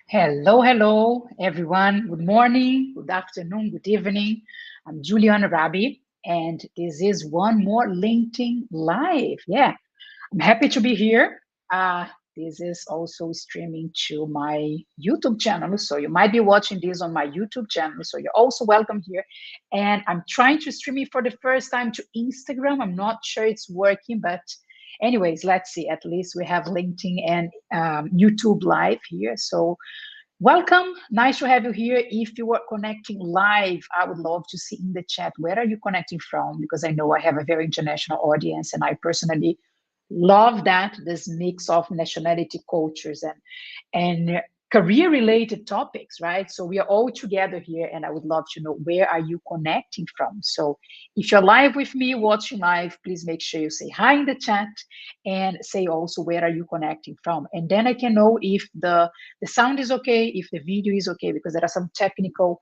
Hello, hello, everyone. Good morning, good afternoon, good evening. I'm Juliana Rabi, and this is one more LinkedIn Live. Yeah, I'm happy to be here. This is also streaming to my YouTube channel, so you might be watching this on my YouTube channel. So you're also welcome here. And I'm trying to stream it for the first time to Instagram. I'm not sure it's working, but anyways, let's see. At least we have LinkedIn and YouTube Live here. So welcome. Nice to have you here. If you are connecting live, I would love to see in the chat where are you connecting from, because I know I have a very international audience and I personally love that this mix of nationality, cultures, and career related topics, right? So we are all together here, and I would love to know where are you connecting from. So if you're live with me, watching live, please make sure you say hi in the chat and say also where are you connecting from, and then I can know if the sound is okay, if the video is okay, because there are some technical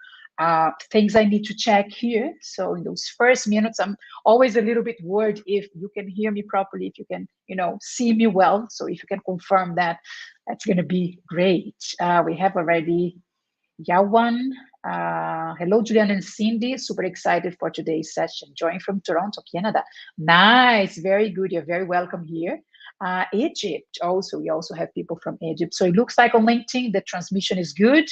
things I need to check here. So in those first minutes, I'm always a little bit worried if you can hear me properly, if you can, see me well. So if you can confirm that, that's going to be great. We have already Yawan. Hello, Julian and Cindy. Super excited for today's session. Join from Toronto, Canada. Nice, very good. You're very welcome here. Egypt also. We also have people from Egypt. So it looks like on LinkedIn the transmission is good.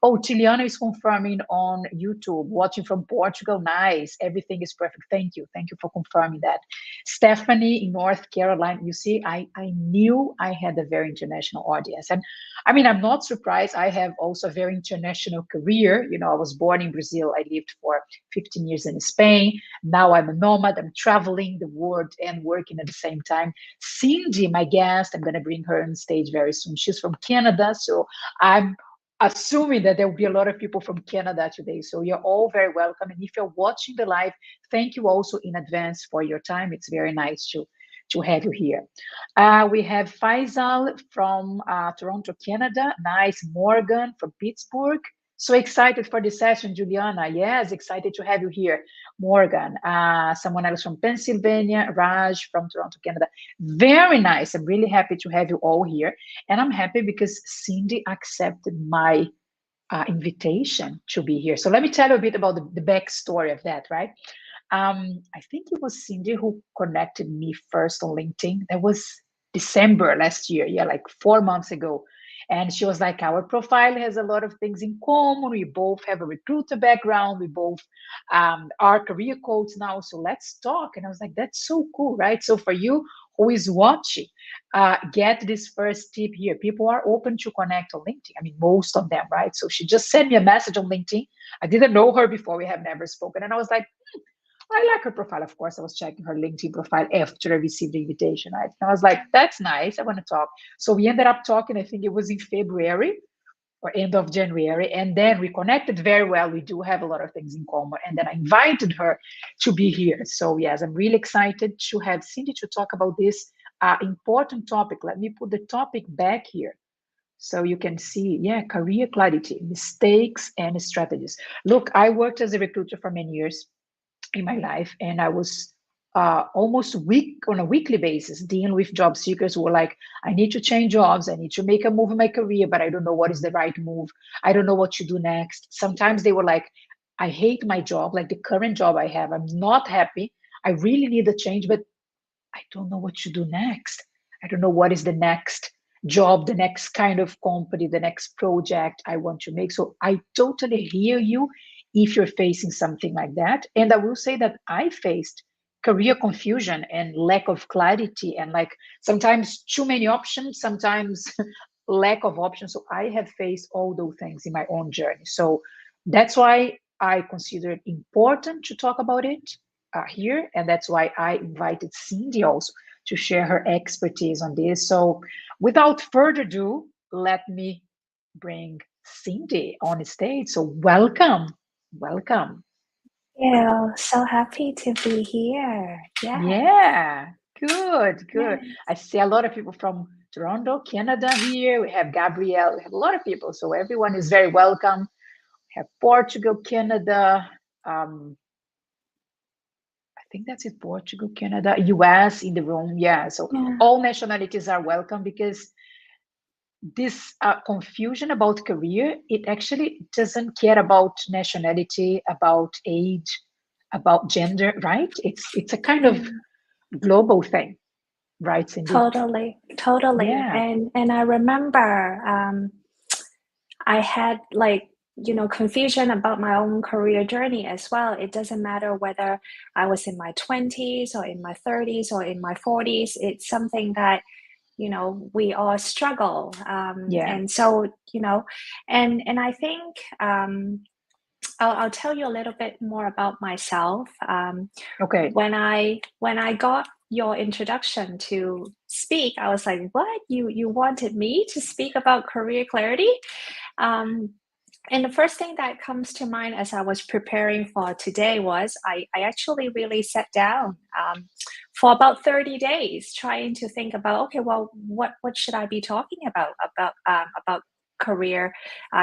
Oh, Tiliana is confirming on YouTube, watching from Portugal. Nice. Everything is perfect. Thank you. Thank you for confirming that. Stephanie in North Carolina. You see, I knew I had a very international audience. And I mean, I'm not surprised. I have also a very international career. I was born in Brazil. I lived for 15 years in Spain. Now I'm a nomad. I'm traveling the world and working at the same time. Cindy, my guest, I'm going to bring her on stage very soon. She's from Canada. So I'm assuming that there will be a lot of people from Canada today. So you're all very welcome. And if you're watching the live, thank you also in advance for your time. It's very nice to have you here. We have Faisal from Toronto, Canada. Nice. Morgan from Pittsburgh. So excited for this session, Juliana. Yes, excited to have you here, Morgan. Someone else from Pennsylvania, Raj from Toronto, Canada. Very nice. I'm really happy to have you all here. And I'm happy because Cindy accepted my invitation to be here. So let me tell you a bit about the backstory of that, right? I think it was Cindy who connected me first on LinkedIn. That was December last year, yeah, like 4 months ago. And she was like, our profile has a lot of things in common. We both have a recruiter background. We both are career coach now. So let's talk. And I was like, that's so cool, right? So for you who is watching, get this first tip here. People are open to connect on LinkedIn. I mean, most of them, right? So she just sent me a message on LinkedIn. I didn't know her before. We have never spoken. And I was like, I like her profile. Of course, I was checking her LinkedIn profile after I received the invitation. Right? And I was like, that's nice. I want to talk. So we ended up talking, I think it was in February or end of January. And then we connected very well. We do have a lot of things in common. And then I invited her to be here. So, yes, I'm really excited to have Cindy to talk about this important topic. Let me put the topic back here. So you can see, yeah, career clarity, mistakes and strategies. Look, I worked as a recruiter for many years in my life, and I was almost on a weekly basis dealing with job seekers who were like, I need to change jobs, I need to make a move in my career, but I don't know what is the right move, I don't know what to do next. Sometimes they were like, I hate my job, like the current job I have, I'm not happy, I really need a change, but I don't know what to do next. I don't know what is the next job, the next kind of company, the next project I want to make. So I totally hear you if you're facing something like that. And I will say that I faced career confusion and lack of clarity, and like sometimes too many options, sometimes lack of options. So I have faced all those things in my own journey. So that's why I consider it important to talk about it here. And that's why I invited Cindy also to share her expertise on this. So without further ado, let me bring Cindy on stage. So welcome. Welcome. Yeah, so happy to be here. Yeah, Yeah, good, good. yeah. I see a lot of people from Toronto, Canada here. We have Gabrielle, we have a lot of people. So everyone is very welcome. We have Portugal, Canada. I think that's it, Portugal, Canada, US in the room. Yeah, so Yeah. all nationalities are welcome because this confusion about career, it actually doesn't care about nationality, about age, about gender, right? It's a kind of global thing, right, Cindy? Totally. Yeah. And I remember I had like, confusion about my own career journey as well. It doesn't matter whether I was in my 20s or in my 30s or in my 40s. It's something that, we all struggle. Yeah. And so, and I think I'll tell you a little bit more about myself. Okay. When I got your introduction to speak, I was like, "What? You wanted me to speak about career clarity?" Um, and the first thing that comes to mind as I was preparing for today was I actually really sat down for about 30 days trying to think about, okay, well, what should I be talking about career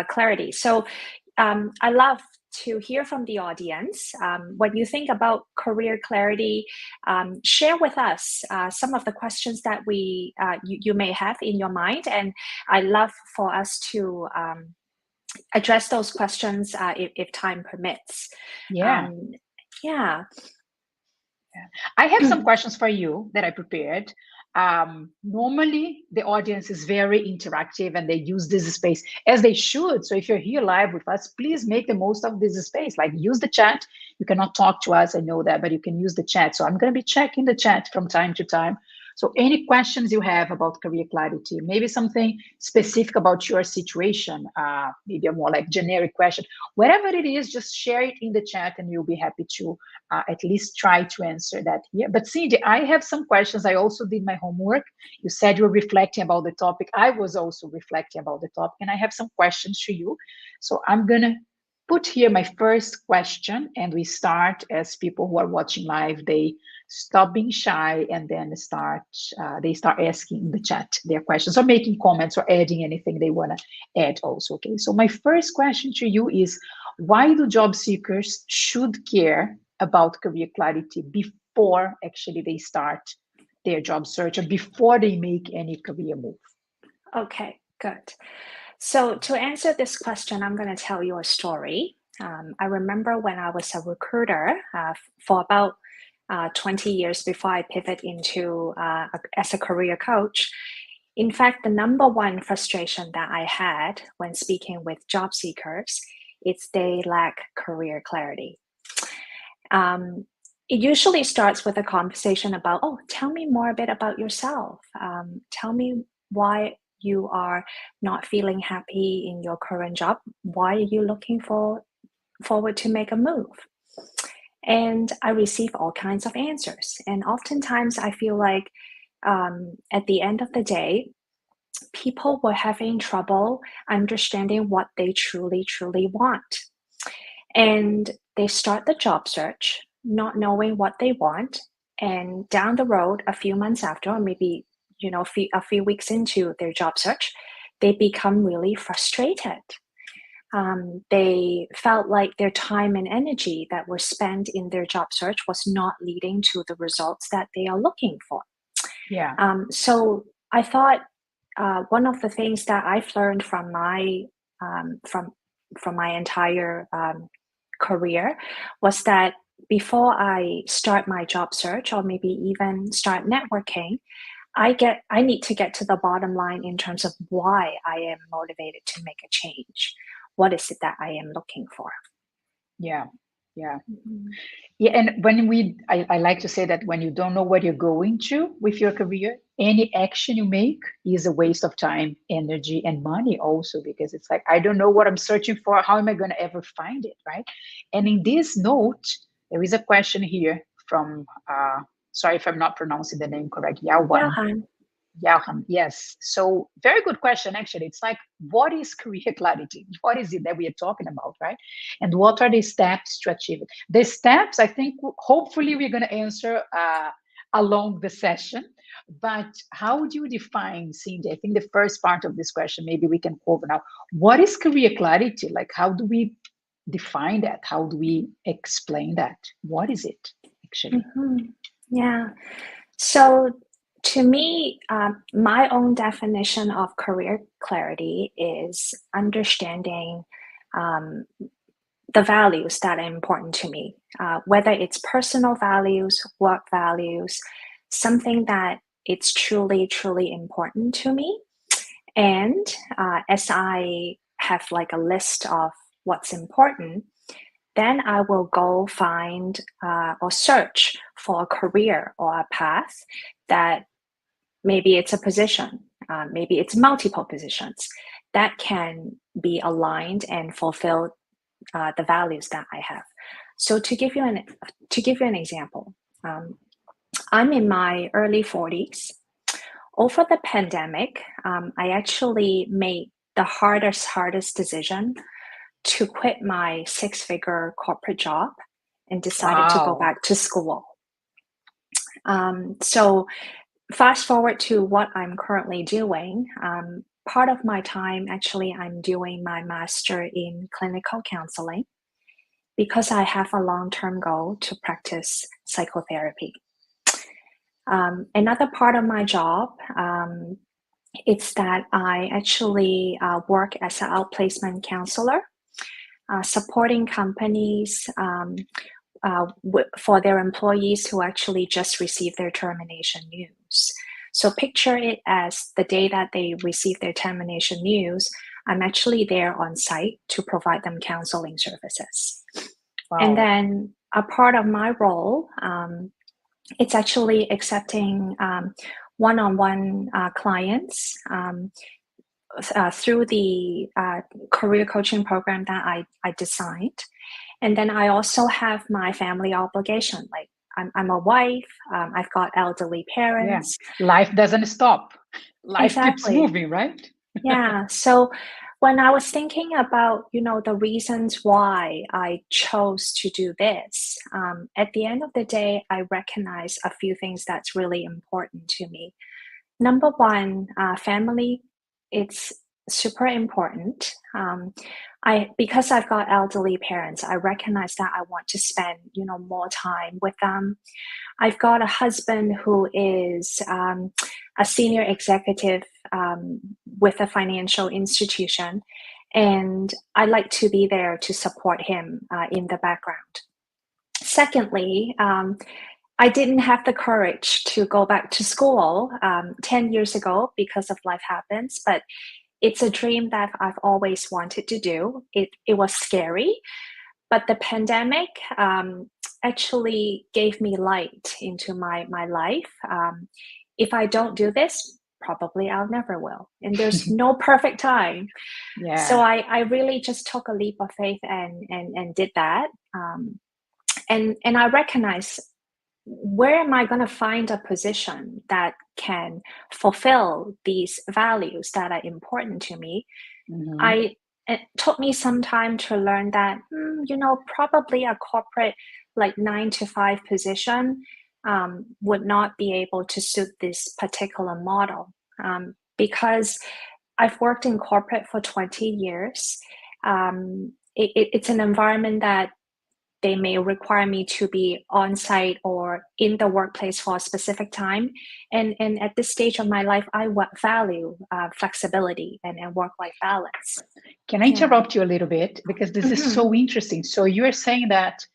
clarity? So I love to hear from the audience. When you think about career clarity, share with us some of the questions that you may have in your mind, and I love for us to address those questions if time permits. Yeah. Um, yeah. I have some questions for you that I prepared. Normally, the audience is very interactive and they use this space as they should. So if you're here live with us, please make the most of this space. Like use the chat. You cannot talk to us, I know that, but you can use the chat. So I'm going to be checking the chat from time to time. So any questions you have about career clarity, maybe something specific about your situation, maybe a more like generic question, whatever it is, just share it in the chat and we'll be happy to at least try to answer that here. But Cindy, I have some questions. I also did my homework. You said you were reflecting about the topic. I was also reflecting about the topic, and I have some questions for you. So I'm going to put here my first question, and we start as people who are watching live, they stop being shy and then they start asking in the chat their questions or making comments or adding anything they want to add also. Okay, so my first question to you is, why do job seekers should care about career clarity before actually they start their job search or before they make any career move? Okay, good. So to answer this question, I'm going to tell you a story. I remember when I was a recruiter for about 20 years before I pivot into as a career coach. In fact, the number one frustration that I had when speaking with job seekers is they lack career clarity. It usually starts with a conversation about, oh, tell me more a bit about yourself. Tell me why you are not feeling happy in your current job. Why are you looking forward to make a move? And I receive all kinds of answers. And oftentimes I feel like at the end of the day, people were having trouble understanding what they truly, truly want. And they start the job search not knowing what they want. And down the road, a few months after, or maybe a few weeks into their job search, they become really frustrated. They felt like their time and energy that were spent in their job search was not leading to the results that they are looking for. Yeah. So I thought one of the things that I've learned from my from my entire career was that before I start my job search or maybe even start networking, I need to get to the bottom line in terms of why I am motivated to make a change. What is it that I am looking for? Yeah. Yeah. Mm-hmm. Yeah. And I like to say that when you don't know what you're going to with your career, any action you make is a waste of time, energy, and money also, because it's like, I don't know what I'm searching for. How am I going to ever find it? Right. And in this note, there is a question here from, sorry if I'm not pronouncing the name correct, Yawan. Johan. Yahan, yes. So very good question, actually. It's like, what is career clarity? What is it that we are talking about, right? And what are the steps to achieve it? The steps, I think, hopefully we're going to answer along the session. But how would you define, Cindy? I think the first part of this question, maybe we can cover now. What is career clarity? Like, how do we define that? How do we explain that? What is it, actually? Mm-hmm. Yeah. So To me, my own definition of career clarity is understanding um, the values that are important to me, whether it's personal values, work values, something that it's truly, truly important to me. And as I have like a list of what's important, then I will go find or search for a career or a path that maybe it's a position, maybe it's multiple positions that can be aligned and fulfill the values that I have. So to give you an example, I'm in my early 40s. Over the pandemic, I actually made the hardest decision to quit my six-figure corporate job and decided to go Wow. back to school. So fast forward to what I'm currently doing. Part of my time, actually, I'm doing my master in clinical counseling because I have a long-term goal to practice psychotherapy. Another part of my job, it's that I actually work as an outplacement counselor, supporting companies for their employees who actually just received their termination news. So picture it as the day that they receive their termination news, I'm actually there on site to provide them counseling services. Wow. And then a part of my role, it's actually accepting one-on-one clients through the career coaching program that I designed. And then I also have my family obligation. Like I'm a wife, I've got elderly parents. Yeah, life doesn't stop. Life keeps Exactly. moving, right? Yeah. So when I was thinking about, the reasons why I chose to do this, at the end of the day, I recognize a few things that's really important to me. Number one, family, it's super important. Because I've got elderly parents, I recognize that I want to spend, more time with them. I've got a husband who is a senior executive with a financial institution, and I like to be there to support him in the background. Secondly, I didn't have the courage to go back to school 10 years ago because of life happens, but it's a dream that I've always wanted to do. It was scary, but the pandemic actually gave me light into my life. If I don't do this, probably I'll never will. And there's no perfect time. So Yeah. I really just took a leap of faith and did that. And I recognize, where am I going to find a position that can fulfill these values that are important to me? Mhm. It took me some time to learn that, probably a corporate like 9 to 5 position would not be able to suit this particular model, because I've worked in corporate for 20 years. It's an environment that they may require me to be on site or in the workplace for a specific time. And at this stage of my life, I value flexibility and work-life balance. Can I Yeah. interrupt you a little bit? Because this is Mhm. so interesting. So you're saying that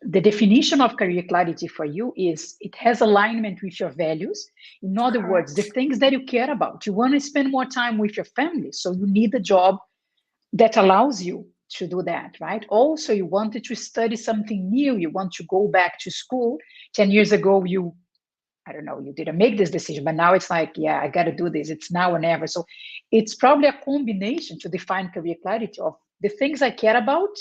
the definition of career clarity for you is it has alignment with your values. In other words, the Correct. things that you care about. You want to spend more time with your family. So you need a job that allows you to do that, right? Also, you wanted to study something new. You want to go back to school. 10 years ago, I don't know, you didn't make this decision, but now it's like, yeah, I got to do this. It's now or never. So it's probably a combination to define career clarity of the things I care about,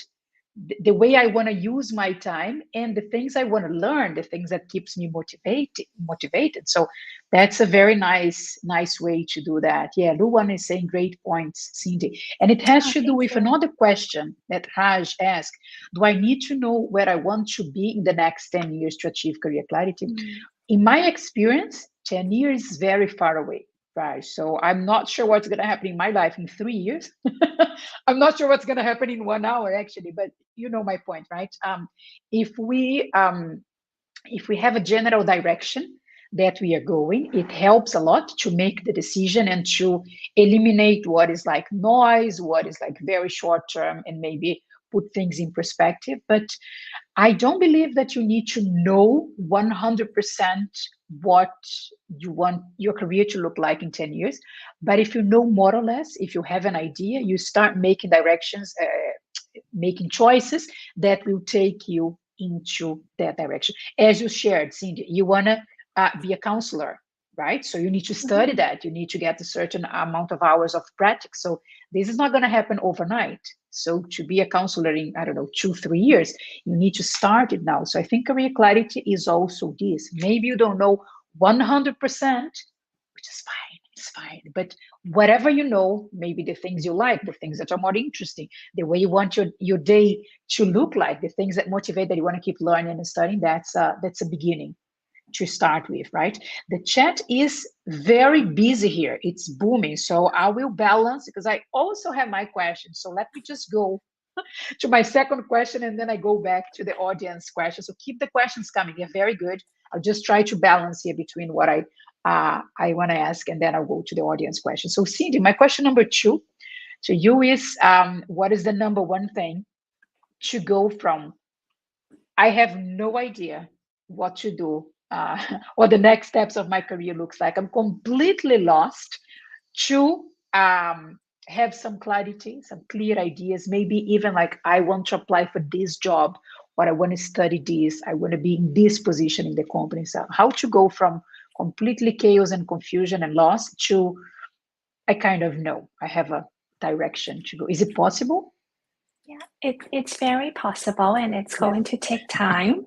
the way I want to use my time, and the things I want to learn, the things that keeps me motivated. So that's a very nice way to do that. Yeah, Luan is saying great points, Cindy. And it has Oh, to do thank with you. another question that Raj asked. Do I need to know where I want to be in the next 10 years to achieve career clarity? Mm. In my experience, 10 years is very far away, right? So I'm not sure what's going to happen in my life in 3 years. I'm not sure what's going to happen in 1 hour, actually, but you know my point, right? If we have a general direction, that we are going. It helps a lot to make the decision and to eliminate what is like noise, what is like very short term, and maybe put things in perspective. But I don't believe that you need to know 100% what you want your career to look like in 10 years. But if you know more or less, if you have an idea, you start making directions, making choices that will take you into that direction. As you shared, Cindy, you want to be a counselor, right? So you need to study that. You need to get a certain amount of hours of practice. So this is not going to happen overnight. So to be a counselor in, I don't know, 2, 3 years, you need to start it now. So I think career clarity is also this. Maybe you don't know 100%, which is fine. It's fine. But whatever you know, maybe the things you like, the things that are more interesting, the way you want your day to look like, the things that motivate that you want to keep learning and studying, that's a beginning to start with, right? The chat is very busy here. It's booming. So I will balance because I also have my questions. So let me just go to my second question and then I go back to the audience question. So keep the questions coming. They're very good. I'll just try to balance here between what I want to ask and then I'll go to the audience question. So Cindy, my question number 2 to you is, what is the number one thing to go from I have no idea what to do, what the next steps of my career looks like. I'm completely lost to have some clarity, some clear ideas, maybe even like I want to apply for this job or I want to study this, I want to be in this position in the company. So how to go from completely chaos and confusion and loss to I kind of know I have a direction to go. Is it possible? Yeah, it's very possible and it's Yeah. going to take time.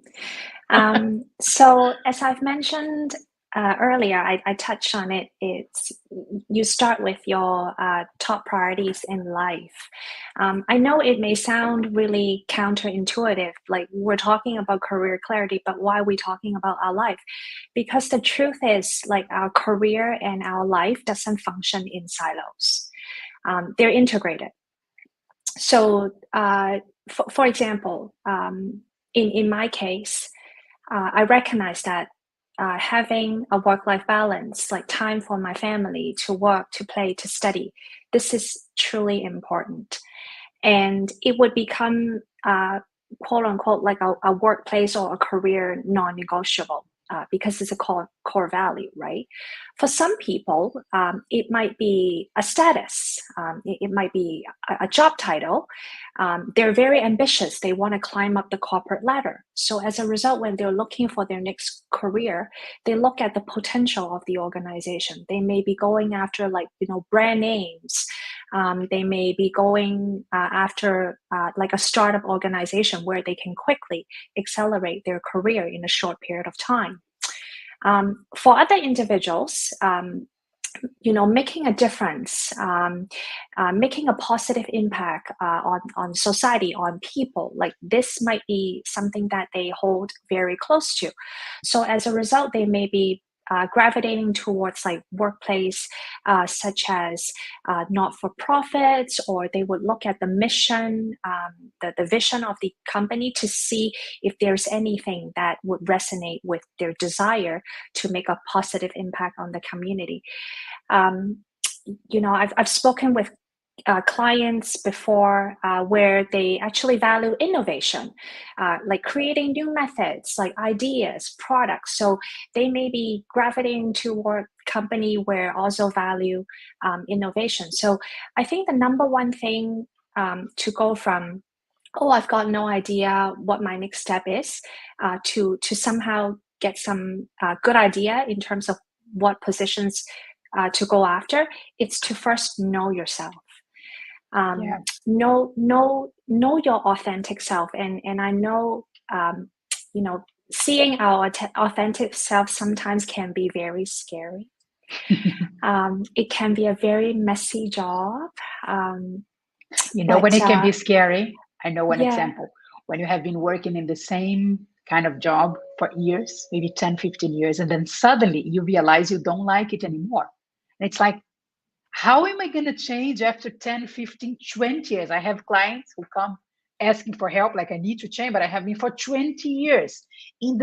So as I've mentioned earlier, I touched on it. It's you start with your top priorities in life. I know it may sound really counterintuitive, like we're talking about career clarity, but why are we talking about our life? Because the truth is, like our career and our life doesn't function in silos. They're integrated. So, for example, in my case, I recognize that having a work-life balance, like time for my family, to work, to play, to study, this is truly important. And it would become, quote unquote, like a workplace or a career non-negotiable. Because it's a core value, right? For some people, it might be a status, it might be a job title. They're very ambitious. They want to climb up the corporate ladder. So as a result, when they're looking for their next career, they look at the potential of the organization. They may be going after brand names. They may be going after like a startup organization where they can quickly accelerate their career in a short period of time. For other individuals, making a difference, making a positive impact on society, on people, like this might be something that they hold very close to. So as a result, they may be gravitating towards like workplace such as not-for-profits, or they would look at the mission, the vision of the company to see if there's anything that would resonate with their desire to make a positive impact on the community. I've spoken with clients before where they actually value innovation, like creating new methods, like ideas, products. So they may be gravitating toward company where also value innovation. So I think the number one thing to go from, oh, I've got no idea what my next step is, to somehow get some good idea in terms of what positions to go after, it's to first know yourself. Know your authentic self, and I know seeing our authentic self sometimes can be very scary. It can be a very messy job. When it can be scary. I know one example. When you have been working in the same kind of job for years, maybe 10, 15 years, and then suddenly you realize you don't like it anymore. And it's like, how am I going to change after 10, 15, 20 years? I have clients who come asking for help, like I need to change, but I have been for 20 years doing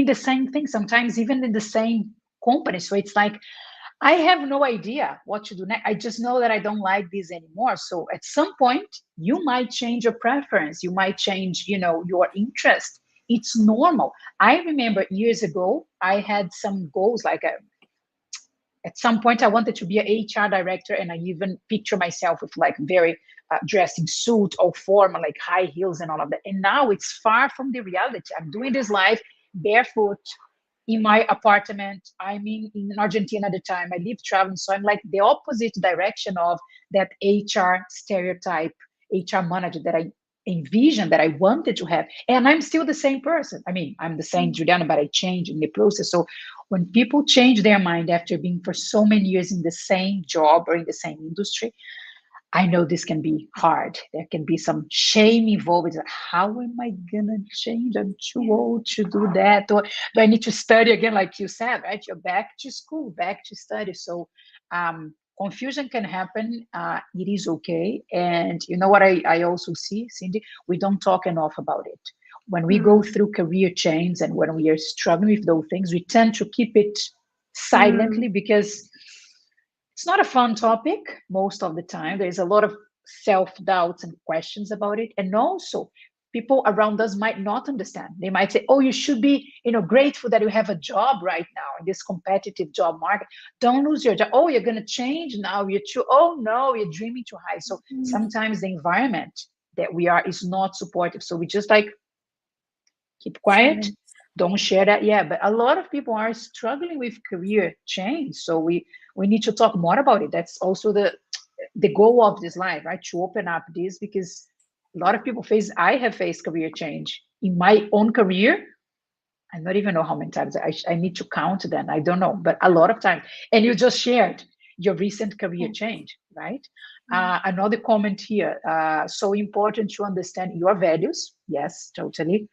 the same thing, sometimes even in the same company. So it's like, I have no idea what to do next. I just know that I don't like this anymore. So at some point, you might change your preference. You might change, your interest. It's normal. I remember years ago, I had some goals. Like at some point, I wanted to be an HR director, and I even picture myself with like very dressed in suit or formal, like high heels and all of that. And now it's far from the reality. I'm doing this life barefoot in my apartment. I'm in Argentina at the time. I live traveling. So I'm like the opposite direction of that HR stereotype, HR manager that I envisioned, that I wanted to have. And I'm still the same person. I mean, I'm the same Juliana, but I changed in the process. So when people change their mind after being for so many years in the same job or in the same industry, I know this can be hard. There can be some shame involved. It's like, how am I gonna change? I'm too old to do that. Or do I need to study again, like you said, right? You're back to school, back to study. So confusion can happen. It is okay. And you know what I also see, Cindy? We don't talk enough about it. When we go through career change and when we are struggling with those things, we tend to keep it silently because it's not a fun topic most of the time. There's a lot of self-doubts and questions about it. And also, people around us might not understand. They might say, oh, you should be, grateful that you have a job right now in this competitive job market. Don't lose your job. Oh, you're going to change now. Oh, no, you're dreaming too high. So sometimes the environment that we are is not supportive. So we just like keep quiet. Don't share that. Yeah, but a lot of people are struggling with career change. So we need to talk more about it. That's also the goal of this live, right? To open up this, because a lot of people I have faced career change in my own career. I don't even know how many times. I need to count them. I don't know, but a lot of times. And you just shared your recent career change, right? Another comment here. So important to understand your values. Yes, totally.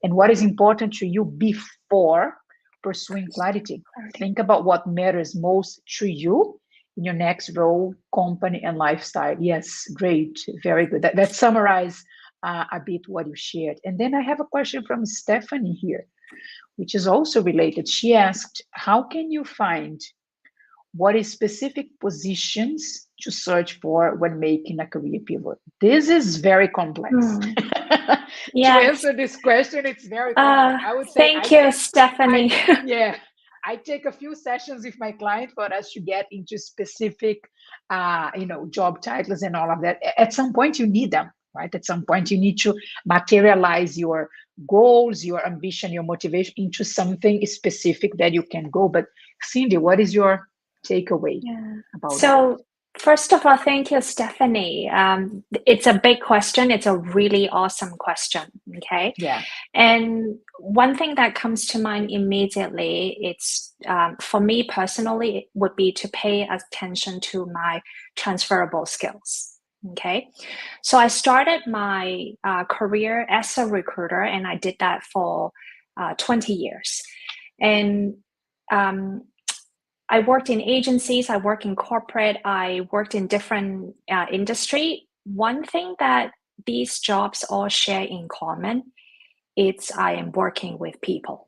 And what is important to you before pursuing clarity. Think about what matters most to you in your next role, company, and lifestyle. Yes, great, very good. That summarizes a bit what you shared. And then I have a question from Stephanie here, which is also related. She asked, how can you find what is specific positions to search for when making a career pivot? This is very complex. To answer this question, it's very complex. I would say thank you, Stephanie. I take a few sessions with my client for us to get into specific job titles and all of that. At some point you need them, right? At some point you need to materialize your goals, your ambition, your motivation into something specific that you can go. But Cindy, what is your takeaway about that? First of all, thank you, Stephanie. It's a big question. It's a really awesome question. Okay. Yeah. And one thing that comes to mind immediately, it's for me personally, it would be to pay attention to my transferable skills. Okay. So I started my career as a recruiter, and I did that for 20 years. And I worked in agencies, I worked in corporate, I worked in different industry. One thing that these jobs all share in common, it's I am working with people.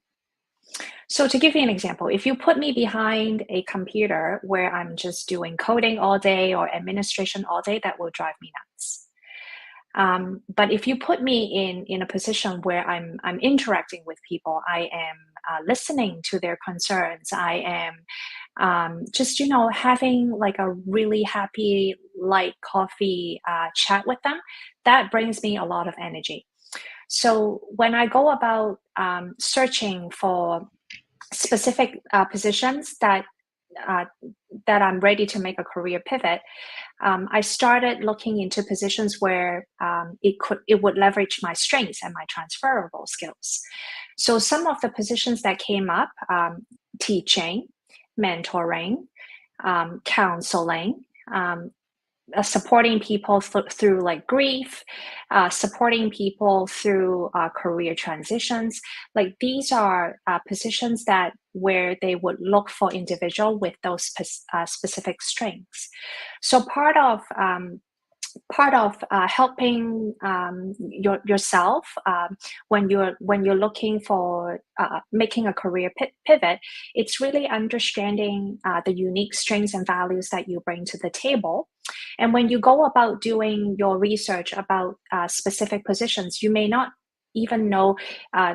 So to give you an example, if you put me behind a computer where I'm just doing coding all day or administration all day, that will drive me nuts. But if you put me in a position where I'm interacting with people, I am listening to their concerns, I am just having like a really happy light coffee chat with them, that brings me a lot of energy. So when I go about searching for specific positions that I'm ready to make a career pivot, I started looking into positions where it would leverage my strengths and my transferable skills. So some of the positions that came up, teaching, mentoring, counseling, supporting people through like grief, supporting people through career transitions. Like these are positions that where they would look for individual with those specific strengths. So part of part of helping yourself when you're looking for making a career pivot. It's really understanding the unique strengths and values that you bring to the table. And when you go about doing your research about specific positions, you may not even know uh,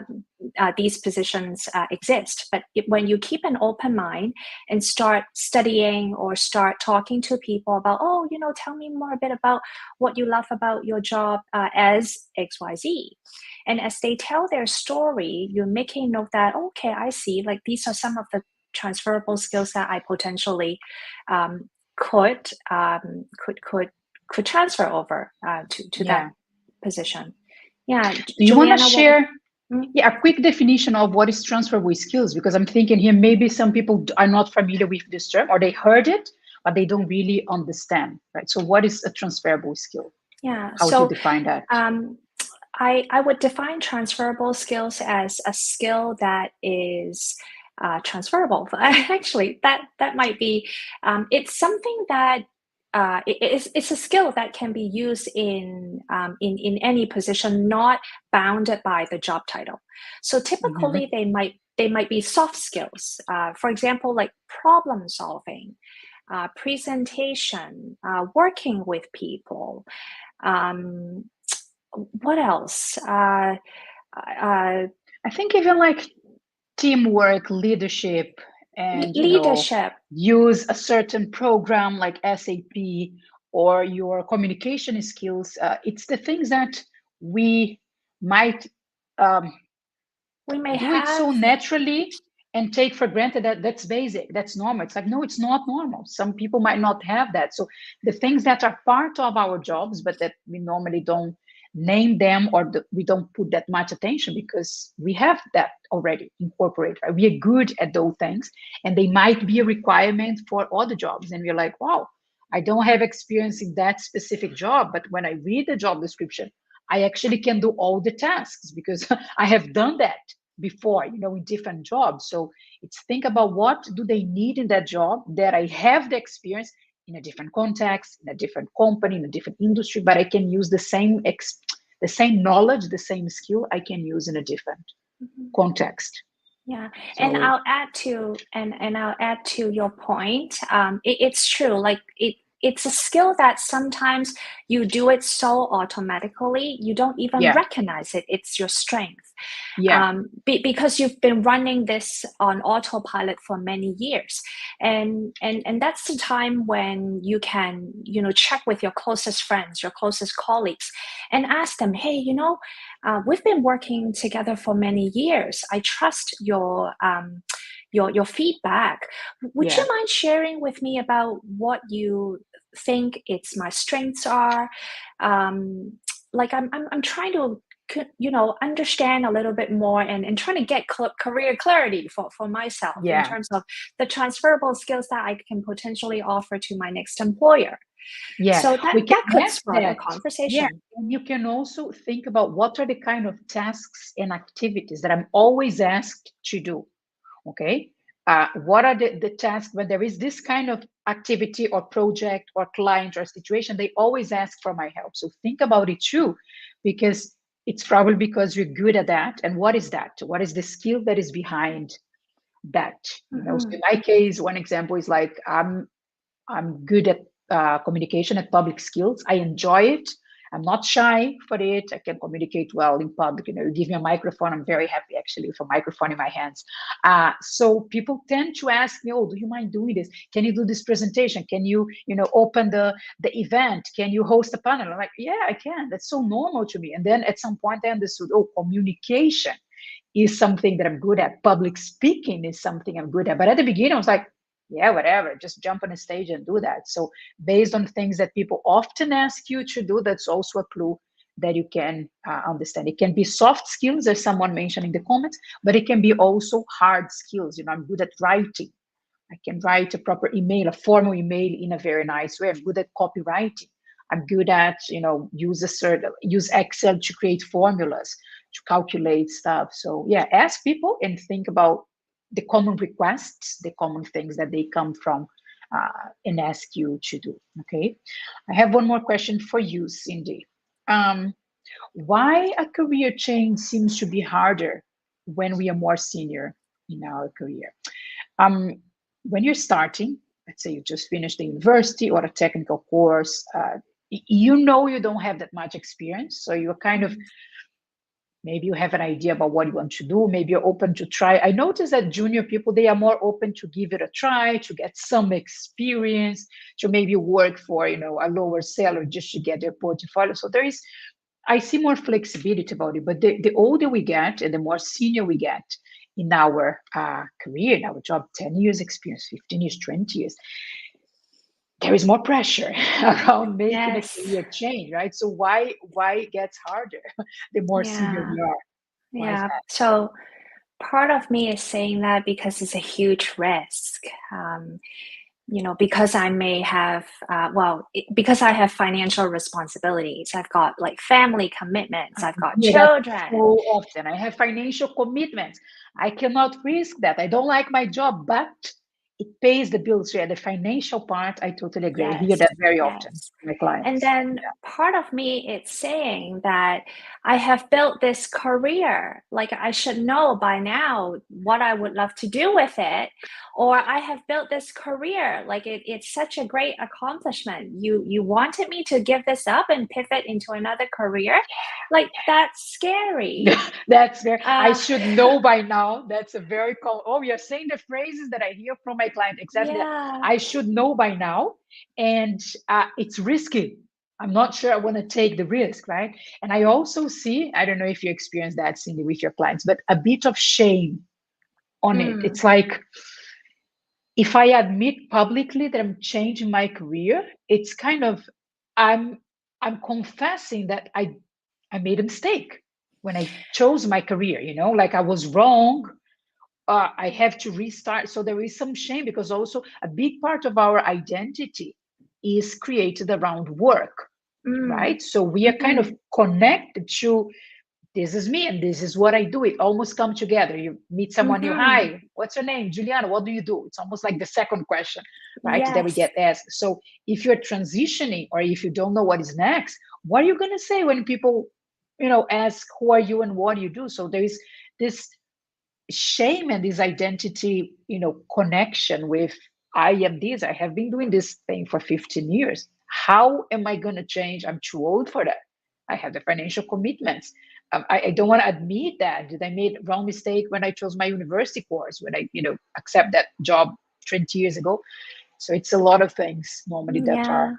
these positions exist. But when you keep an open mind and start studying or start talking to people about, oh, tell me more a bit about what you love about your job as XYZ. And as they tell their story, you're making note that, okay, I see, like these are some of the transferable skills that I potentially um, could transfer over to that position. Yeah. Do you want to share a quick definition of what is transferable skills? Because I'm thinking here, maybe some people are not familiar with this term, or they heard it, but they don't really understand, right? So what is a transferable skill? Yeah. How do you define that? I would define transferable skills as a skill that is transferable. Actually, that might be, it's something that it's a skill that can be used in any position, not bounded by the job title. So typically, they might be soft skills. For example, like problem solving, presentation, working with people. What else? I think even like teamwork, leadership, and leadership. Use a certain program like SAP, or your communication skills. It's the things that we might we may do it so naturally and take for granted that that's basic, that's normal. It's like, no, it's not normal. Some people might not have that. So the things that are part of our jobs, but that we normally don't name them, or we don't put that much attention because we have that already incorporated, right? We are good at those things, and they might be a requirement for other jobs. And we're like, wow, I don't have experience in that specific job, but when I read the job description, I actually can do all the tasks because I have done that before, in different jobs. So it's think about what do they need in that job that I have the experience in a different context, in a different company, in a different industry, but I can use the same knowledge, the same skill I can use in a different context. Yeah, so, and I'll add to your point. It's true. Like it's a skill that sometimes you do it so automatically you don't even recognize it. It's your strength. Because you've been running this on autopilot for many years, and that's the time when you can check with your closest friends, your closest colleagues, and ask them, hey, we've been working together for many years. I trust your feedback. Would you mind sharing with me about what you think my strengths are? Like I'm trying to understand a little bit more and trying to get career clarity for myself in terms of the transferable skills that I can potentially offer to my next employer. So that could start a conversation. And you can also think about what are the kind of tasks and activities that I'm always asked to do. Okay. What are the tasks when there is this kind of activity or project or client or situation, they always ask for my help. So think about it too, because it's probably because you're good at that. And what is that? What is the skill that is behind that? So in my case, one example is like, I'm good at communication and public skills. I enjoy it. I'm not shy for it. I can communicate well in public. You give me a microphone, I'm very happy actually with a microphone in my hands. So people tend to ask me, oh, do you mind doing this? Can you do this presentation? Can you, open the event? Can you host a panel? I'm like, yeah, I can. That's so normal to me. And then at some point I understood, oh, communication is something that I'm good at. Public speaking is something I'm good at. But at the beginning I was like, yeah, whatever, just jump on a stage and do that. So based on things that people often ask you to do, that's also a clue that you can understand. It can be soft skills, as someone mentioned in the comments, but it can be also hard skills. I'm good at writing. I can write a proper email, a formal email in a very nice way. I'm good at copywriting. I'm good at, use Excel to create formulas, to calculate stuff. So yeah, ask people and think about the common requests, the common things that they come from and ask you to do. Okay. I have one more question for you, Cindy. Why a career change seems to be harder when we are more senior in our career? When you're starting, let's say you just finished the university or a technical course, you know you don't have that much experience, so you're kind of, maybe you have an idea about what you want to do, maybe you're open to try. I noticed that junior people, they are more open to give it a try, to get some experience, to maybe work for a lower salary just to get their portfolio. So I see more flexibility about it. But the older we get and the more senior we get in our career, in our job, 10 years experience, 15 years, 20 years, there is more pressure around making a career change, right? So why it gets harder the more senior we are? Why is that? So part of me is saying that because it's a huge risk. Because I may have, because I have financial responsibilities. I've got like family commitments. I've got children. So often I have financial commitments. I cannot risk that. I don't like my job, but it pays the bills. So yeah, the financial part, I totally agree. I hear that very often from my clients. And then part of me, it's saying that I have built this career, like I should know by now what I would love to do with it. Or I have built this career, like it's such a great accomplishment. You wanted me to give this up and pivot into another career? Like, that's scary. That's very, I should know by now. That's a very you're saying the phrases that I hear from my client. Exactly. That. I should know by now. And it's risky. I'm not sure I want to take the risk, right? And I also see, I don't know if you experience that, Cindy, with your clients, but a bit of shame on it. It's like, if I admit publicly that I'm changing my career, it's kind of, I'm confessing that I made a mistake when I chose my career, like I was wrong. I have to restart. So there is some shame, because also a big part of our identity is created around work, right? So we are kind of connected to, this is me and this is what I do. It almost come together. You meet someone new. Hi, what's your name? Juliana, what do you do? It's almost like the second question, right? That we get asked. So if you're transitioning, or if you don't know what is next, what are you going to say when people, ask who are you and what do you do? So there is this shame and this identity, connection with, I am this, I have been doing this thing for 15 years. How am I going to change? I'm too old for that. I have the financial commitments. I don't want to admit that. Did I made a wrong mistake when I chose my university course, when I, accept that job 20 years ago? So it's a lot of things normally that are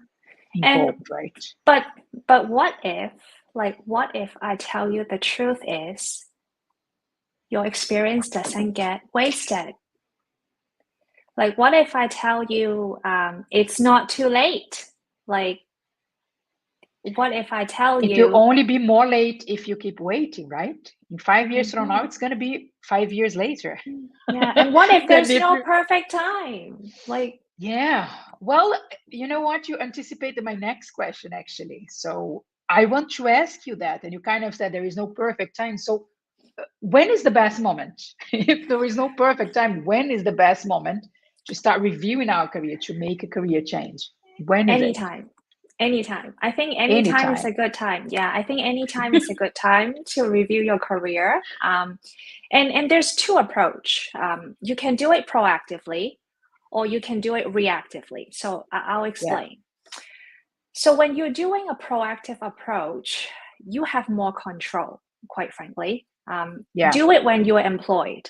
involved, right? But what if I tell you the truth is your experience doesn't get wasted? Like, what if I tell you it's not too late? Like, what if I tell you... It will only be more late if you keep waiting, right? In 5 years from now, it's going to be 5 years later. Yeah, and what if there's no perfect time? Like... Yeah, well, you know what? You anticipated my next question, actually. So I want to ask you that, and you kind of said there is no perfect time. So when is the best moment? If there is no perfect time, when is the best moment to start reviewing our career, to make a career change? When is Anytime. Anytime. I think anytime is a good time. Yeah, I think anytime is a good time to review your career. And there's two approach. You can do it proactively, or you can do it reactively. So I'll explain. Yeah. So when you're doing a proactive approach, you have more control, quite frankly. Do it when you're employed.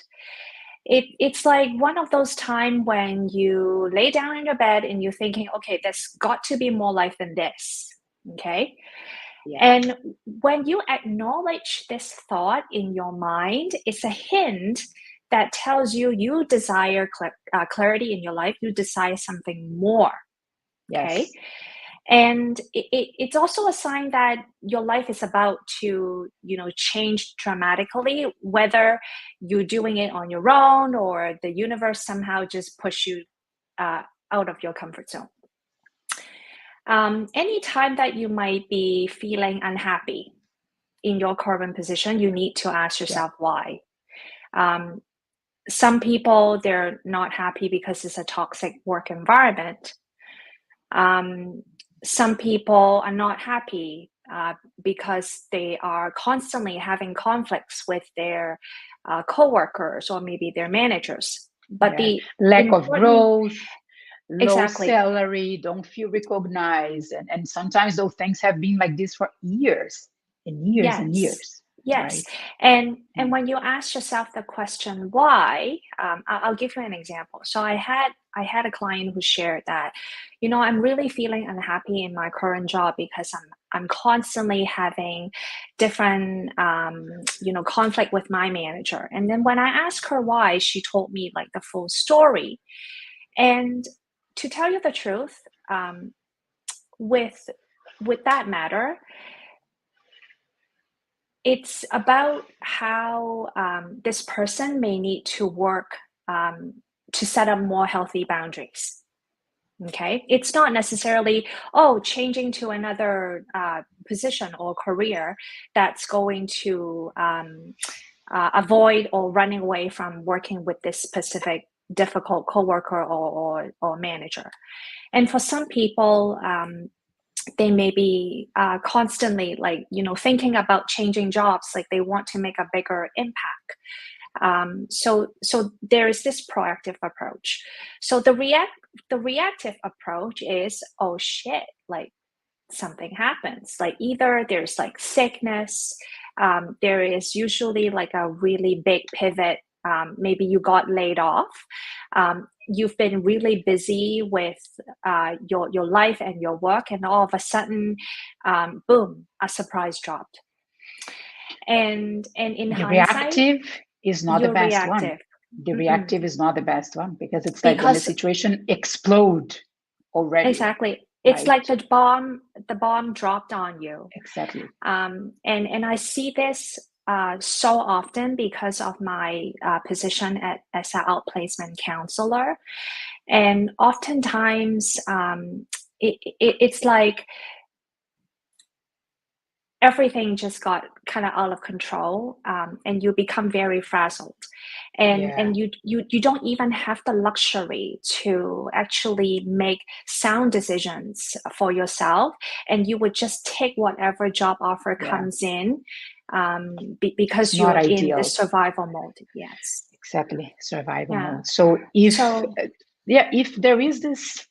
It's like one of those times when you lay down in your bed and you're thinking, okay, there's got to be more life than this. Okay. Yeah. And when you acknowledge this thought in your mind, it's a hint that tells you desire clarity in your life. You desire something more. Yes. Okay. And it's also a sign that your life is about to, change dramatically, whether you're doing it on your own or the universe somehow just push you out of your comfort zone. Anytime that you might be feeling some people, they're not happy because it's a toxic work environment. Some people are not happy because they are constantly having conflicts with their coworkers or maybe their managers. But the lack of important, growth, low exactly, salary, don't feel recognized. And sometimes those things have been like this for years and years and yes, years, yes. right? And when you ask yourself the question why, I'll give you an example. So I had a client who shared that, I'm really feeling unhappy in my current job because I'm constantly having different conflict with my manager. And then when I asked her why, she told me like the full story. And to tell you the truth, with that matter, it's about how this person may need to work to set up more healthy boundaries. Okay, it's not necessarily changing to another position or career that's going to avoid or running away from working with this specific difficult coworker or manager. And for some people, they may be constantly thinking about changing jobs, like they want to make a bigger impact. So there is this proactive approach. So the reactive approach is, oh shit, like something happens, like either there's like sickness, there is usually like a really big pivot, maybe you got laid off, you've been really busy with your life and your work, and all of a sudden, boom, a surprise dropped. And in The hindsight, reactive is not the you're best one. reactive. The reactive is not the best one because it's like when the Because situation explode already, exactly, it's right? like the bomb dropped on you. Exactly. And I see this so often because of my position as an outplacement counselor. And oftentimes, it's like everything just got kind of out of control, and you become very frazzled, and Yeah. and you don't even have the luxury to actually make sound decisions for yourself, and you would just take whatever job offer Yeah. comes in, It's because not you're in the ideal. survival mode. Yes. Exactly. Survival Yeah. mode. So if So if there is this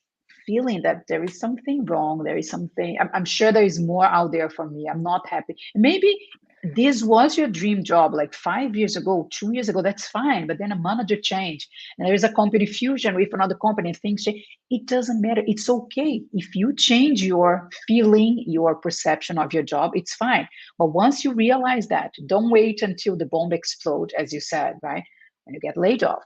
feeling that there is something wrong, there is something, I'm sure there is more out there for me. I'm not happy. Maybe this was your dream job like 5 years ago, 2 years ago, that's fine. But then a manager changed and there is a company fusion with another company and things change. It doesn't matter. It's okay. If you change your feeling, your perception of your job, it's fine. But once you realize that, don't wait until the bomb explodes, as you said, right? When you get laid off,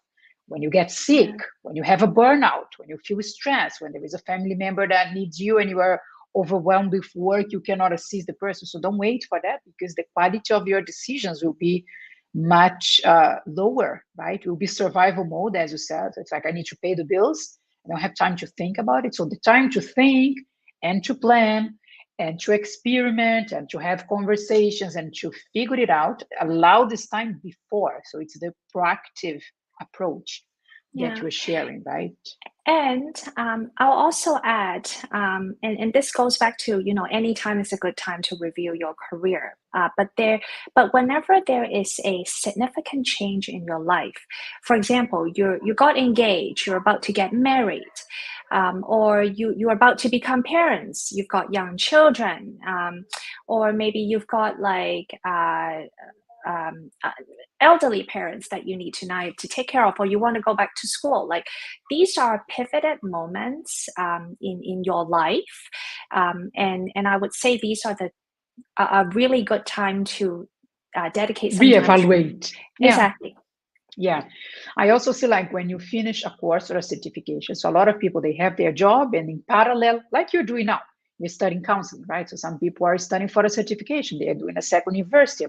when you get sick, yeah, when you have a burnout, when you feel stressed, when there is a family member that needs you and you are overwhelmed with work, you cannot assist the person. So don't wait for that because the quality of your decisions will be much lower, right? It will be survival mode, as you said. It's like I need to pay the bills. I don't have time to think about it. So the time to think and to plan and to experiment and to have conversations and to figure it out, allow this time before. So it's the proactive approach that yeah. you're sharing, right? And I'll also add, and this goes back to, any time is a good time to review your career. But whenever there is a significant change in your life, for example, you got engaged, you're about to get married, or you're about to become parents, you've got young children, or maybe you've got like um, uh, elderly parents that you need to take care of, or you want to go back to school. Like these are pivoted moments in your life, and I would say these are a really good time to dedicate some time to Reevaluate. Yeah. exactly. Yeah. I also see like when you finish a course or a certification. So a lot of people, they have their job and in parallel, like you're doing now, you're studying counseling, right? So some people are studying for a certification. They are doing a second university,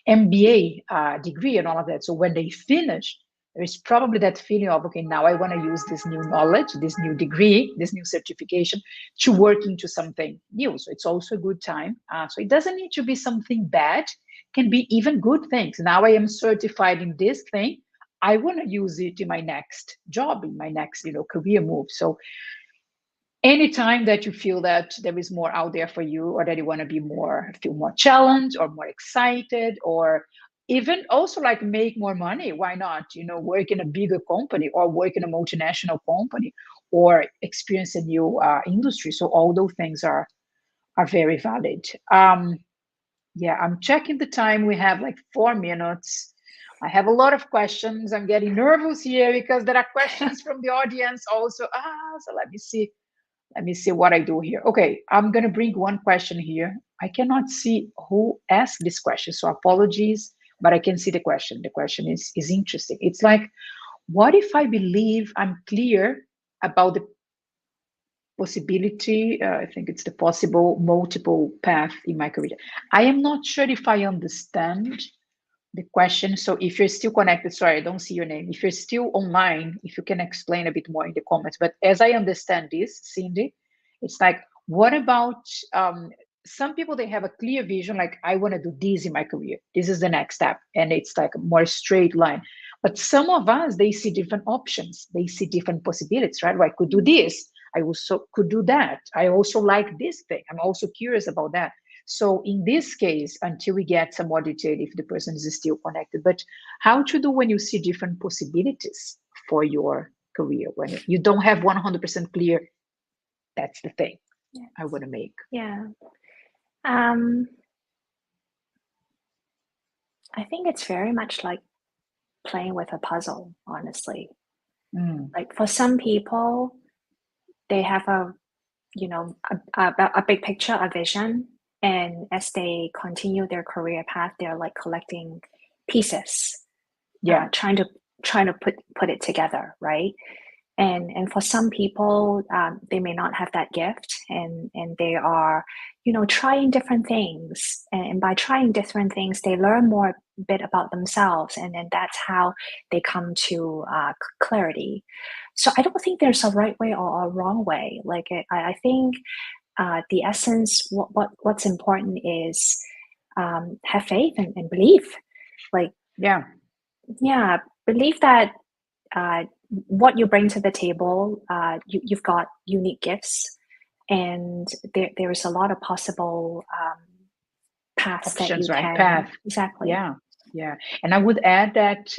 MBA degree and all of that. So when they finish, there is probably that feeling of, okay, now I want to use this new knowledge, this new degree, this new certification to work into something new. So it's also a good time. So it doesn't need to be something bad, can be even good things. Now I am certified in this thing. I want to use it in my next job, in my next, career move. So anytime that you feel that there is more out there for you, or that you want to feel more challenged or more excited, or even also like make more money, why not, work in a bigger company or work in a multinational company or experience a new industry. So all those things are very valid. Yeah, I'm checking the time. We have like 4 minutes. I have a lot of questions. I'm getting nervous here because there are questions from the audience also. So let me see. Let me see what I do here. Okay, I'm going to bring one question here. I cannot see who asked this question, so apologies, but I can see the question. The question is interesting. It's like, what if I believe I'm clear about the possibility, I think it's the possible multiple path in my career. I am not sure if I understand the question. So if you're still connected, sorry, I don't see your name. If you're still online, if you can explain a bit more in the comments. But as I understand this, Cindy, it's like, what about some people, they have a clear vision, like, I want to do this in my career. This is the next step. And it's like a more straight line. But some of us, they see different options. They see different possibilities, right? Well, I could do this. I also could do that. I also like this thing. I'm also curious about that. So in this case, until we get some more detail, if the person is still connected, but how to do when you see different possibilities for your career, when you don't have 100% clear, that's the thing I want to make. Yeah. I think it's very much like playing with a puzzle, honestly. Like for some people, they have a big picture, a vision, and as they continue their career path, they're like collecting pieces, trying to put it together, right? And for some people, they may not have that gift, and they are, trying different things, and by trying different things, they learn more bit about themselves, and then that's how they come to clarity. So I don't think there's a right way or a wrong way. Like I think the essence, what's important is have faith and belief. Like believe that what you bring to the table, you've got unique gifts, and there is a lot of possible paths options, that you right? can. Path. Exactly. Yeah. And I would add that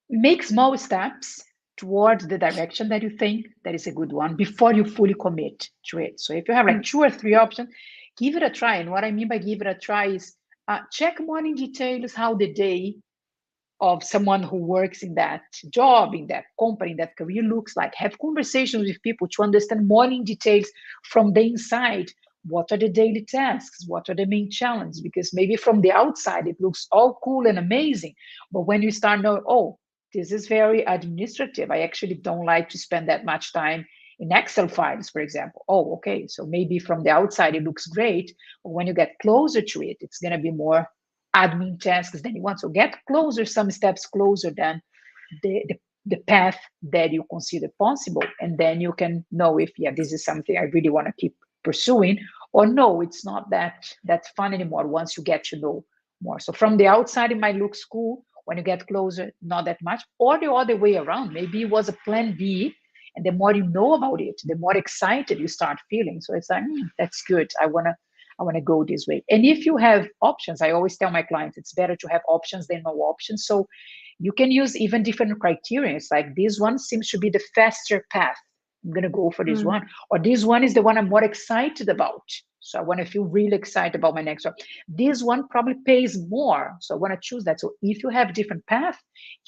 make small steps towards the direction that you think that is a good one before you fully commit to it. So if you have like 2 or 3 options, give it a try. And what I mean by give it a try is check more in details how the day of someone who works in that job, in that company, in that career looks like. Have conversations with people to understand more in details from the inside. What are the daily tasks? What are the main challenges? Because maybe from the outside, it looks all cool and amazing. But when you start knowing, oh, this is very administrative. I actually don't like to spend that much time in Excel files, for example. Oh, okay. So maybe from the outside, it looks great. But when you get closer to it, it's going to be more admin tasks than you want. So get closer, some steps closer than the path that you consider possible. And then you can know if, this is something I really want to keep pursuing, or no, it's not that's fun anymore once you get to know more. So from the outside, it might look cool. When you get closer, not that much. Or the other way around. Maybe it was a plan B, and the more you know about it, the more excited you start feeling. So it's like, that's good. I want to go this way. And if you have options, I always tell my clients, it's better to have options than no options. So you can use even different criteria. It's like, this one seems to be the faster path. I'm going to go for this one. Or this one is the one I'm more excited about. So I want to feel really excited about my next one. This one probably pays more. So I want to choose that. So if you have different paths,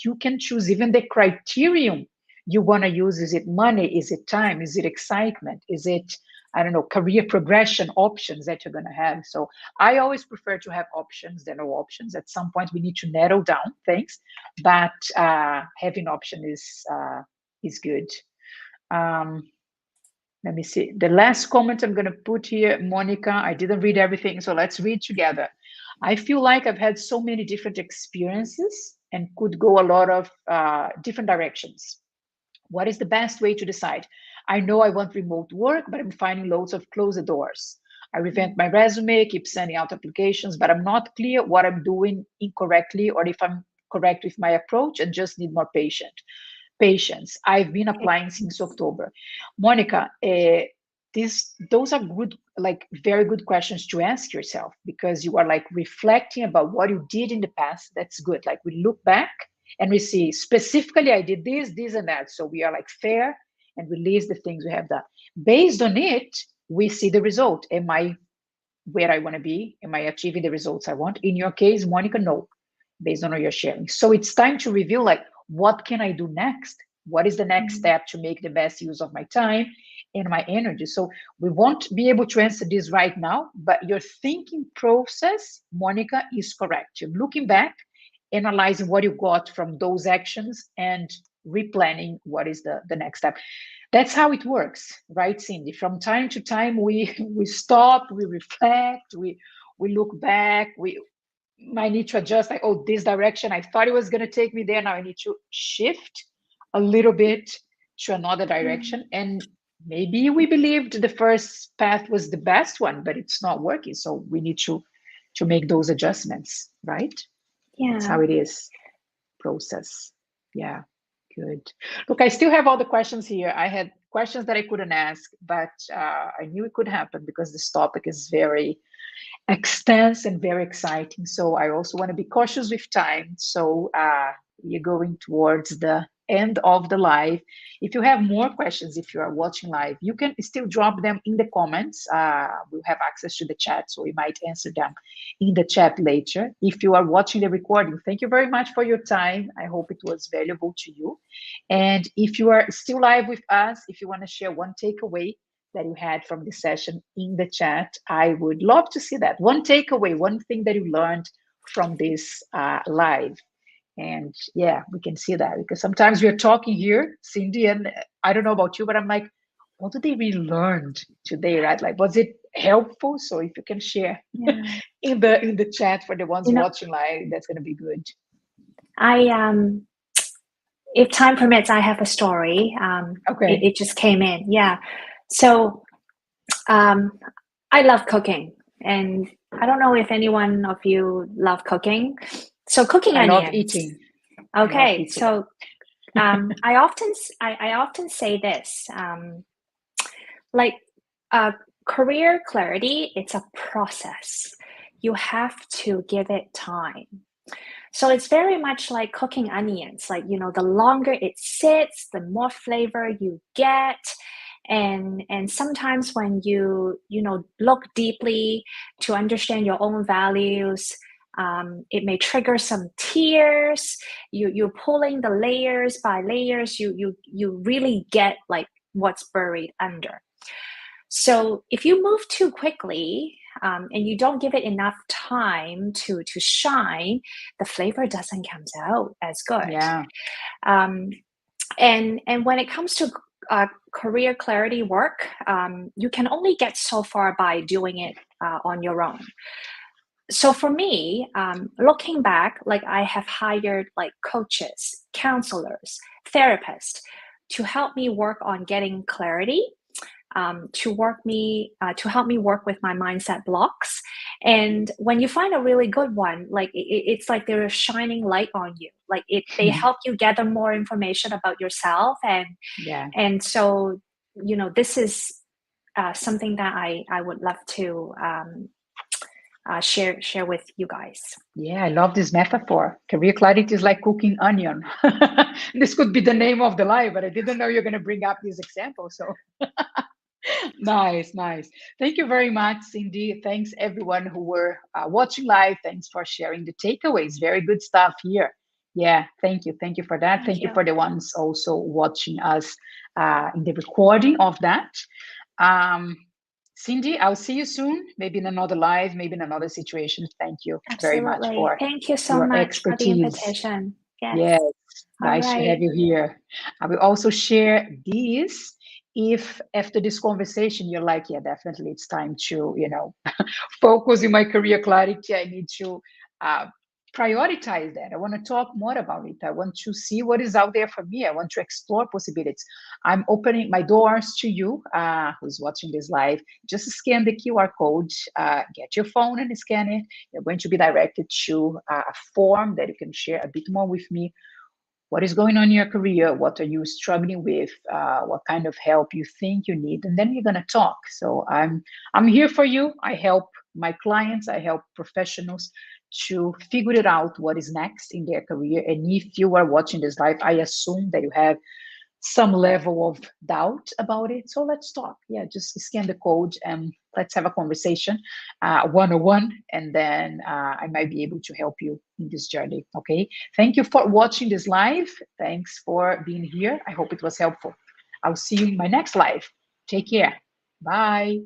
you can choose even the criterion you want to use. Is it money? Is it time? Is it excitement? Is it, I don't know, career progression options that you're going to have? So I always prefer to have options than no options. At some point, we need to narrow down things, but having option is good. Let me see. The last comment I'm going to put here, Monica, I didn't read everything, so let's read together. I feel like I've had so many different experiences and could go a lot of different directions. What is the best way to decide? I know I want remote work, but I'm finding loads of closed doors. I revamp my resume, keep sending out applications, but I'm not clear what I'm doing incorrectly or if I'm correct with my approach and just need more patience. I've been Okay. applying since October. Monica, those are good, like very good questions to ask yourself, because you are like reflecting about what you did in the past. That's good. Like we look back and we see specifically I did this and that. So we are like fair and we list the things we have done. Based on it, we see the result. Am I where I want to be? Am I achieving the results I want? In your case, Monica, no, based on what you're sharing. So it's time to review, like, what can I do next? What is the next step to make the best use of my time and my energy? So we won't be able to answer this right now, but your thinking process, Monica, is correct. You're looking back, analyzing what you got from those actions, and replanning what is the next step. That's how it works, right, Cindy? From time to time, we stop, we reflect, we look back, we might need to adjust, like, oh, this direction, I thought it was going to take me there, now I need to shift a little bit to another direction. And maybe we believed the first path was the best one, but it's not working, so we need to make those adjustments, right? That's how it is. Process. Yeah. Good. Look, I still have all the questions here. I had questions that I couldn't ask, but I knew it could happen because this topic is very extensive and very exciting. So I also want to be cautious with time. So we're going towards the end of the live. If you have more questions, if you are watching live, you can still drop them in the comments. We'll have access to the chat, so we might answer them in the chat later. If you are watching the recording, thank you very much for your time. I hope it was valuable to you. And if you are still live with us, if you want to share one takeaway that you had from the session in the chat, I would love to see that. One takeaway, one thing that you learned from this live. And yeah, we can see that, because sometimes we are talking here, Cindy, and I don't know about you, but I'm like, what did they really learn today, right? Like, was it helpful? So if you can share in the chat for the ones watching live, that's going to be good. If time permits, I have a story. Okay. It just came in. Yeah. So I love cooking, and I don't know if anyone of you love cooking. So cooking onions. I love eating. Okay. So I often say this, like career clarity, it's a process. You have to give it time. So it's very much like cooking onions. Like, the longer it sits, the more flavor you get. And sometimes when you look deeply to understand your own values, it may trigger some tears. You're pulling the layers by layers. You really get like what's buried under. So if you move too quickly, and you don't give it enough time to shine, the flavor doesn't come out as good. Yeah. And when it comes to career clarity work, you can only get so far by doing it on your own. So for me, looking back, like I have hired like coaches, counselors, therapists to help me work on getting clarity, to help me work with my mindset blocks. And when you find a really good one, like it's like they're a shining light on you. Like they help you gather more information about yourself, and so this is something that I would love to share with you guys. Yeah, I love this metaphor. Career clarity is like cooking onion. This could be the name of the live, but I didn't know you're going to bring up this example. So nice. Thank you very much, Cindy. Thanks everyone who were watching live. Thanks for sharing the takeaways. Very good stuff here. Yeah, thank you for that. Thank you for the ones also watching us in the recording of that. Cindy, I'll see you soon, maybe in another live, maybe in another situation. Thank you very much for Thank you so your much expertise. for the invitation. Yes, nice to have you here. I will also share this. If after this conversation you're like, yeah, definitely it's time to, focus in my career clarity, I need to prioritize that. I want to talk more about it. I want to see what is out there for me. I want to explore possibilities. I'm opening my doors to you, who's watching this live. Just scan the QR code, get your phone and scan it. You're going to be directed to a form that you can share a bit more with me. What is going on in your career? What are you struggling with? What kind of help you think you need? And then we're gonna talk. So I'm here for you. I help my clients. I help professionals to figure it out what is next in their career. And if you are watching this live, I assume that you have some level of doubt about it. So let's talk. Yeah, just scan the code and let's have a conversation, 101, and then I might be able to help you in this journey. Okay. Thank you for watching this live. Thanks for being here. I hope it was helpful. I'll see you in my next live. Take care. Bye.